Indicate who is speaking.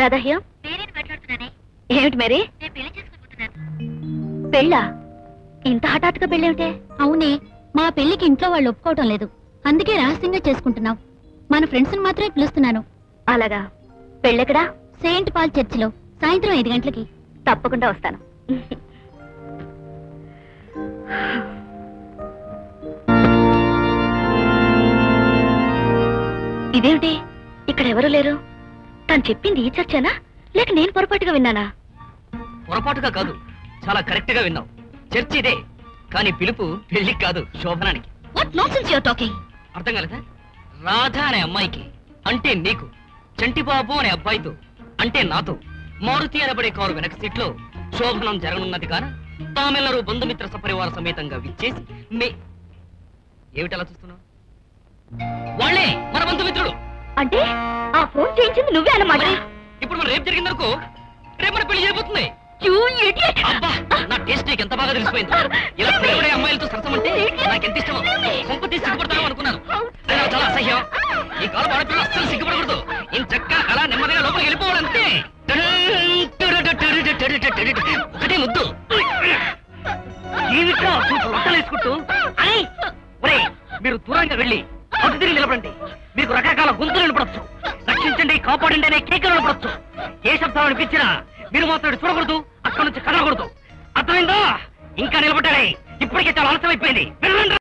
Speaker 1: Radha here. ఏమిటి Mary? పెళ్ళా? ఇంత హఠాత్తుగా పెళ్ళేమిటే?
Speaker 2: అవునే, మా పెళ్లికి ఇంట్లో వాళ్ళు ఒప్పుకోవటం లేదు. అందుకే రహస్యంగా చేసుకుంటున్నాం. మన ఫ్రెండ్స్ మాత్రమే పిలుస్తున్నాను.
Speaker 1: అలాగా. పెళ్ళెక్కడా?
Speaker 2: సెయింట్ పాల్ చర్చిలో సాయంత్రం 5 గంటలకి.
Speaker 1: తప్పకుండా వస్తాను. ఇదేమిటి, ఇక్కడ ఎవరు లేరు? తను చెప్పింది ఈ చర్చేనా, లేక నేను పొరపాటుగా విన్నానా?
Speaker 3: పొరపాటుగా కాదు, చాలా కరెక్ట్ గా విన్నావు. చర్చి ఇదే, కానీ పిలుపు పెళ్లికి కాదు, శోభనానికి.
Speaker 2: What nonsense you are talking?
Speaker 3: అర్థం కాలేదా? రాధా అనే అమ్మాయికి అంటే నీకు, చంటిబాబు అనే అబ్బాయితో అంటే నాతో, మారుతి అనబడే కారు వెనక సీట్లో శోభనం జరగనున్నది కాన తామెల్లరూ బంధుమిత్ర సపరివార సమేతంగా విచ్చేసి ఏమిటలా చూస్తున్నావు? వాళ్ళే మన బంధుమిత్రులు.
Speaker 1: అంటే ఆ ఫోన్ చేయించింది నువ్వే అన్నమాట.
Speaker 3: ఇప్పుడు మన రేపు జరిగిందనుకో, రేపు మన పెళ్లి జరిగిపోతుంది. అబ్బా, నా టేస్ట్ నీకు ఎంత బాగా తెలిసిపోయింది. ఇలా ప్రేమడే అమ్మాయిలతో సరసమంటే నాకెంత ఇష్టమో. కొంప తీసి సిగ్గుపడతాను అనుకున్నాను, చాలా అసహ్యం. ఈ కాలం ఆడపిల్లలు అస్సలు సిగ్గుపడకూడదు. ఇంచక్క అలా నెమ్మదిగా లోపలికి వెళ్ళిపోవాలంతే. ఒకటే ముద్దు వేసుకుంటూ మీరు దూరంగా వెళ్ళి అటు తిరిగి నిలబడండి. మీకు రకరకాల గొంతులు నిలబడచ్చు. రక్షించండి, కాపాడండి అనే కేకలు నిలబడచ్చు. ఏ శబ్దాలు అనిపించినా మీరు మాత్రం చూడకూడదు, అక్కడి నుంచి కదలకూడదు. అర్థమైందా? ఇంకా నిలబడ్డారే, ఇప్పటికే చాలా ఆలస్యం అయిపోయింది.